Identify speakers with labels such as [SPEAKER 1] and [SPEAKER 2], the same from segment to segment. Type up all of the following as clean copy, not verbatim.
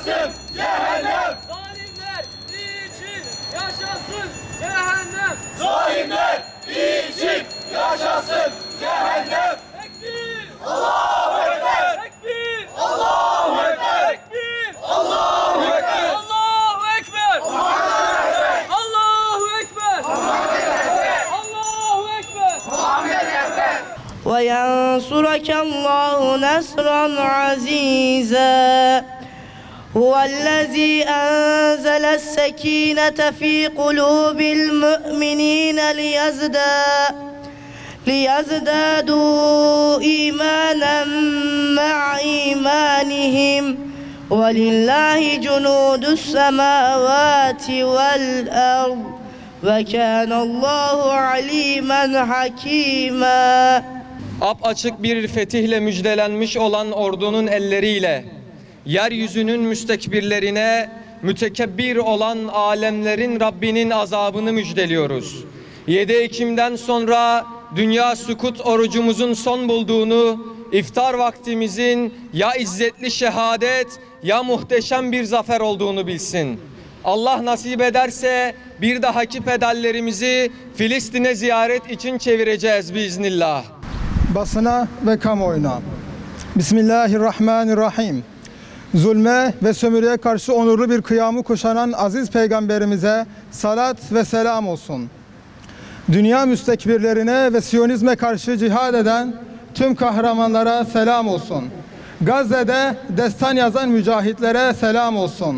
[SPEAKER 1] yaşasın cehennem.
[SPEAKER 2] Zalimler için yaşasın cehennem.
[SPEAKER 1] Zalimler için yaşasın cehennem.
[SPEAKER 2] Tekbir!
[SPEAKER 1] Allahu Ekber.
[SPEAKER 2] Tekbir!
[SPEAKER 1] Allahu Ekber.
[SPEAKER 2] Tekbir!
[SPEAKER 1] Allahu Ekber.
[SPEAKER 2] Allahu Ekber! Allahu Ekber! Allahu Ekber!
[SPEAKER 3] وينصرك الله نصرا عزيزا هو الذي أنزل السكينة في قلوب المؤمنين ليزدادوا إيمانا مع إيمانهم ولله جنود السماوات والأرض وكان الله عليما حكيما.
[SPEAKER 4] Apaçık bir fetihle müjdelenmiş olan ordunun elleriyle yeryüzünün müstekbirlerine mütekebbir olan alemlerin Rabbinin azabını müjdeliyoruz. 7 Ekim'den sonra dünya sükut orucumuzun son bulduğunu, iftar vaktimizin ya izzetli şehadet ya muhteşem bir zafer olduğunu bilsin. Allah nasip ederse bir dahaki pedallerimizi Filistin'e ziyaret için çevireceğiz biiznillah.
[SPEAKER 5] Basına ve kamuoyuna. Bismillahirrahmanirrahim. Zulme ve sömürüye karşı onurlu bir kıyamı kuşanan aziz peygamberimize salat ve selam olsun. Dünya müstekbirlerine ve Siyonizme karşı cihad eden tüm kahramanlara selam olsun. Gazze'de destan yazan mücahitlere selam olsun.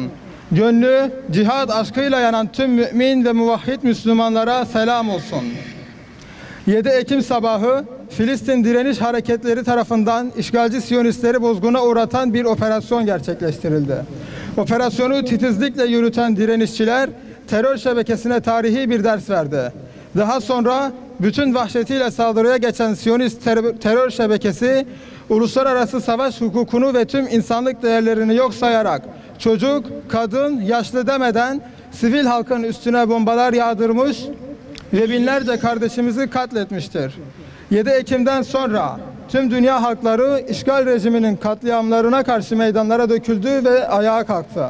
[SPEAKER 5] Gönlü cihad aşkıyla yanan tüm mümin ve muvahhid Müslümanlara selam olsun. 7 Ekim sabahı Filistin direniş hareketleri tarafından işgalci Siyonistleri bozguna uğratan bir operasyon gerçekleştirildi. Operasyonu titizlikle yürüten direnişçiler terör şebekesine tarihi bir ders verdi. Daha sonra bütün vahşetiyle saldırıya geçen Siyonist terör şebekesi uluslararası savaş hukukunu ve tüm insanlık değerlerini yok sayarak çocuk, kadın, yaşlı demeden sivil halkın üstüne bombalar yağdırmış ve binlerce kardeşimizi katletmiştir. 7 Ekim'den sonra tüm dünya halkları işgal rejiminin katliamlarına karşı meydanlara döküldü ve ayağa kalktı.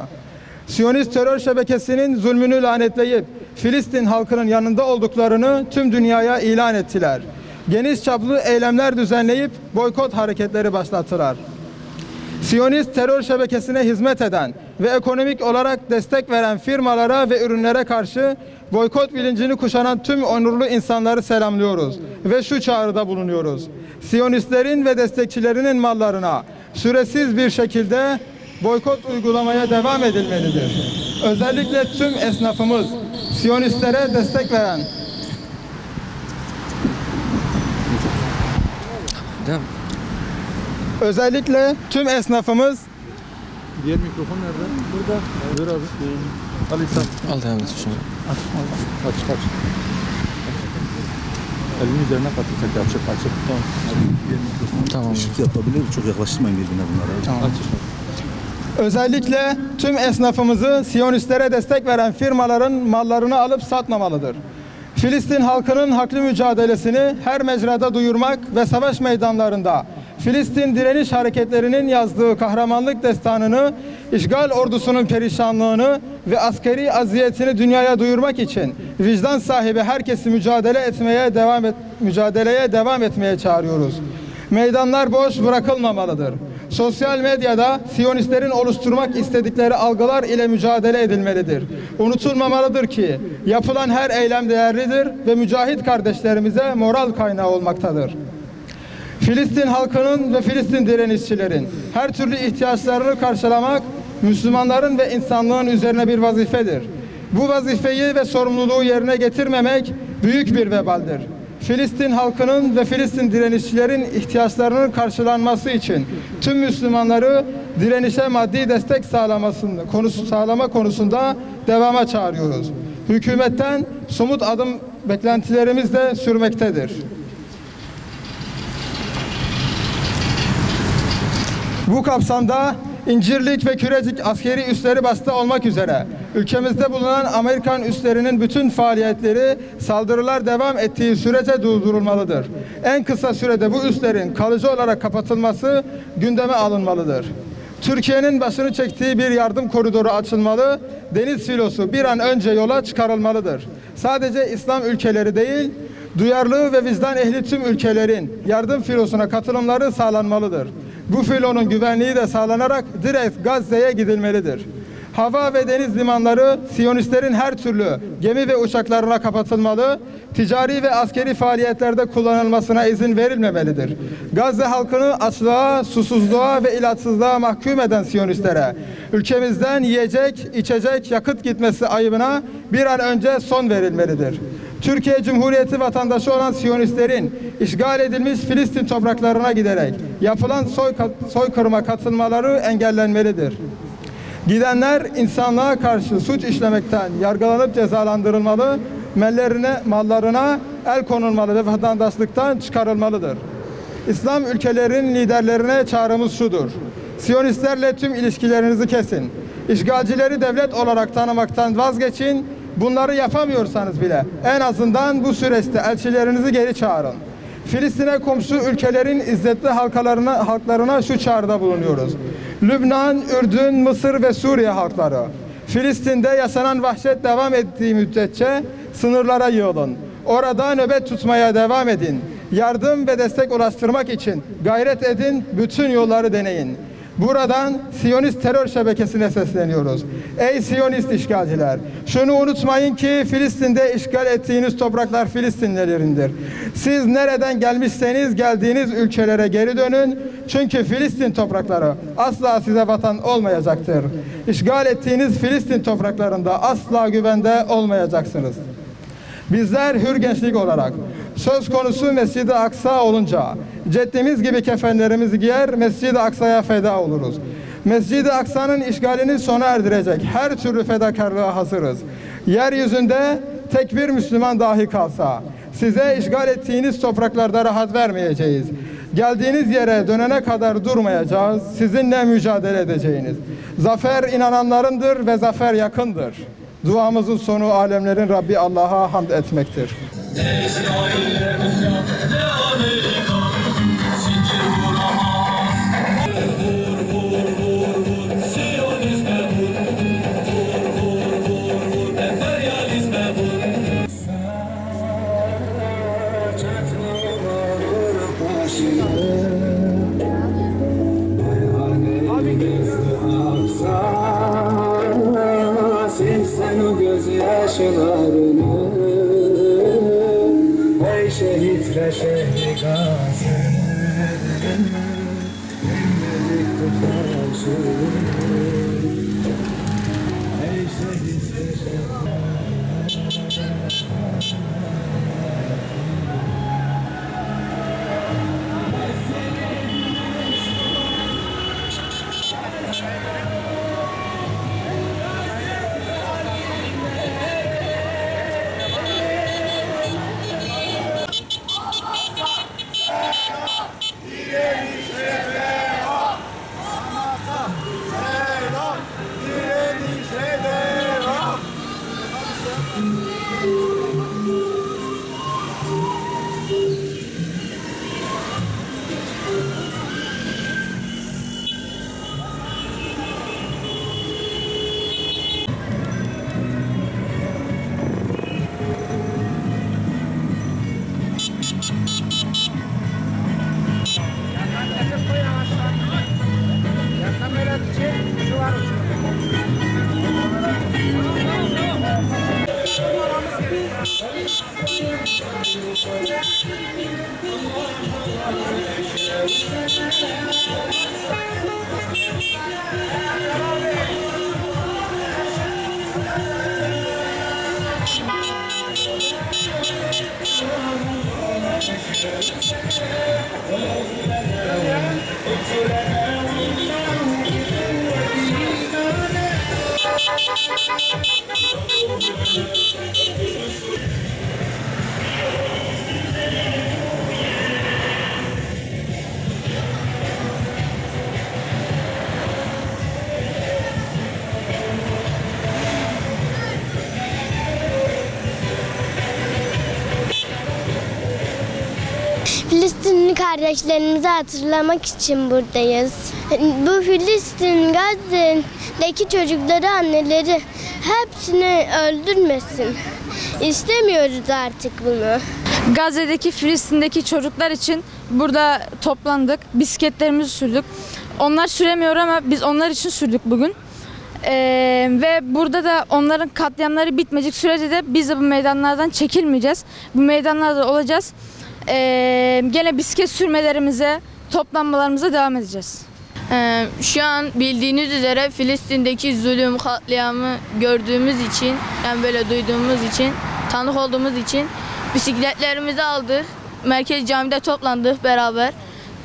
[SPEAKER 5] Siyonist terör şebekesinin zulmünü lanetleyip Filistin halkının yanında olduklarını tüm dünyaya ilan ettiler. Geniş çaplı eylemler düzenleyip boykot hareketleri başlattılar. Siyonist terör şebekesine hizmet eden ve ekonomik olarak destek veren firmalara ve ürünlere karşı boykot bilincini kuşanan tüm onurlu insanları selamlıyoruz ve şu çağrıda bulunuyoruz. Siyonistlerin ve destekçilerinin mallarına süresiz bir şekilde boykot uygulamaya devam edilmelidir. Özellikle tüm esnafımız Siyonistlere destek veren özellikle tüm esnafımız
[SPEAKER 6] diğer mikrofon nerede? Burada. Ver abi. Al İhsan.
[SPEAKER 4] Al devam et şunu.
[SPEAKER 6] Aç. Elini üzerine katırsak açık. Tamam.
[SPEAKER 4] Tamam.
[SPEAKER 7] Işık yapabilir. Çok yaklaştırmayın birbirine bunlara.
[SPEAKER 5] tamam. Özellikle tüm esnafımızı Siyonistlere destek veren firmaların mallarını alıp satmamalıdır. Filistin halkının haklı mücadelesini her mecrada duyurmak ve savaş meydanlarında Filistin direniş hareketlerinin yazdığı kahramanlık destanını, işgal ordusunun perişanlığını ve askeri aziyetini dünyaya duyurmak için vicdan sahibi herkesi mücadeleye devam etmeye çağırıyoruz. Meydanlar boş bırakılmamalıdır. Sosyal medyada Siyonistlerin oluşturmak istedikleri algılar ile mücadele edilmelidir. Unutulmamalıdır ki yapılan her eylem değerlidir ve mücahit kardeşlerimize moral kaynağı olmaktadır. Filistin halkının ve Filistin direnişçilerin her türlü ihtiyaçlarını karşılamak Müslümanların ve insanlığın üzerine bir vazifedir. Bu vazifeyi ve sorumluluğu yerine getirmemek büyük bir vebaldir. Filistin halkının ve Filistin direnişçilerin ihtiyaçlarının karşılanması için tüm Müslümanları direnişe maddi destek sağlama konusunda devama çağırıyoruz. Hükümetten somut adım beklentilerimiz de sürmektedir. Bu kapsamda İncirlik ve Kürecik askeri üsleri başta olmak üzere ülkemizde bulunan Amerikan üslerinin bütün faaliyetleri saldırılar devam ettiği sürece durdurulmalıdır. En kısa sürede bu üslerin kalıcı olarak kapatılması gündeme alınmalıdır. Türkiye'nin başını çektiği bir yardım koridoru açılmalı, deniz filosu bir an önce yola çıkarılmalıdır. Sadece İslam ülkeleri değil, duyarlı ve vicdan ehli tüm ülkelerin yardım filosuna katılımları sağlanmalıdır. Bu filonun güvenliği de sağlanarak direkt Gazze'ye gidilmelidir. Hava ve deniz limanları Siyonistlerin her türlü gemi ve uçaklarına kapatılmalı, ticari ve askeri faaliyetlerde kullanılmasına izin verilmemelidir. Gazze halkını açlığa, susuzluğa ve ilaçsızlığa mahkum eden Siyonistlere ülkemizden yiyecek, içecek, yakıt gitmesi ayıbına bir an önce son verilmelidir. Türkiye Cumhuriyeti vatandaşı olan Siyonistlerin işgal edilmiş Filistin topraklarına giderek yapılan soykırıma katılmaları engellenmelidir. Gidenler insanlığa karşı suç işlemekten yargılanıp cezalandırılmalı, mallarına el konulmalı ve vatandaşlıktan çıkarılmalıdır. İslam ülkelerin liderlerine çağrımız şudur: Siyonistlerle tüm ilişkilerinizi kesin. İşgalcileri devlet olarak tanımaktan vazgeçin. Bunları yapamıyorsanız bile en azından bu süreçte elçilerinizi geri çağırın. Filistin'e komşu ülkelerin izzetli halklarına şu çağrıda bulunuyoruz. Lübnan, Ürdün, Mısır ve Suriye halkları, Filistin'de yaşanan vahşet devam ettiği müddetçe sınırlara yığılın. Orada nöbet tutmaya devam edin. Yardım ve destek ulaştırmak için gayret edin, bütün yolları deneyin. Buradan Siyonist terör şebekesine sesleniyoruz. Ey Siyonist işgalciler! Şunu unutmayın ki Filistin'de işgal ettiğiniz topraklar Filistinlilerindir. Siz nereden gelmişseniz geldiğiniz ülkelere geri dönün. Çünkü Filistin toprakları asla size vatan olmayacaktır. İşgal ettiğiniz Filistin topraklarında asla güvende olmayacaksınız. Bizler hür gençlik olarak söz konusu Mescid-i Aksa olunca ceddimiz gibi kefenlerimizi giyer, Mescid-i Aksa'ya feda oluruz. Mescid-i Aksa'nın işgalini sona erdirecek her türlü fedakarlığa hazırız. Yeryüzünde tek bir Müslüman dahi kalsa size işgal ettiğiniz topraklarda rahat vermeyeceğiz. Geldiğiniz yere dönene kadar durmayacağız. Sizinle mücadele edeceğiniz. Zafer inananlarındır ve zafer yakındır. Duamızın sonu alemlerin Rabbi Allah'a hamd etmektir.
[SPEAKER 8] Yaşlarını ey şehit reşehli gazim ümmedik tutarsın ey şehit reşehli
[SPEAKER 1] Selam.
[SPEAKER 9] kardeşlerimizi hatırlamak için buradayız. Bu Filistin, Gazze'deki çocukları, anneleri hepsini öldürmesin. İstemiyoruz artık bunu.
[SPEAKER 10] Gazze'deki, Filistin'deki çocuklar için burada toplandık. Bisikletlerimizi sürdük. Onlar süremiyor ama biz onlar için sürdük bugün. Ve burada da onların katliamları bitmeyecek sürece de biz de bu meydanlardan çekilmeyeceğiz. Bu meydanlarda olacağız. Gene bisiklet sürmelerimize, toplanmalarımıza devam edeceğiz.
[SPEAKER 11] Şu an bildiğiniz üzere Filistin'deki zulüm, katliamı gördüğümüz için, yani böyle duyduğumuz için, tanık olduğumuz için bisikletlerimizi aldık. Merkez Cami'de toplandık beraber.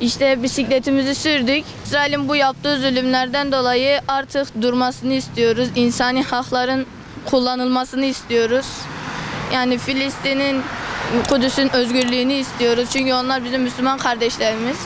[SPEAKER 11] İşte bisikletimizi sürdük. İsrail'in bu yaptığı zulümlerden dolayı artık durmasını istiyoruz. İnsani hakların kullanılmasını istiyoruz. Yani Filistin'in, Kudüs'ün özgürlüğünü istiyoruz. Çünkü onlar bizim Müslüman kardeşlerimiz.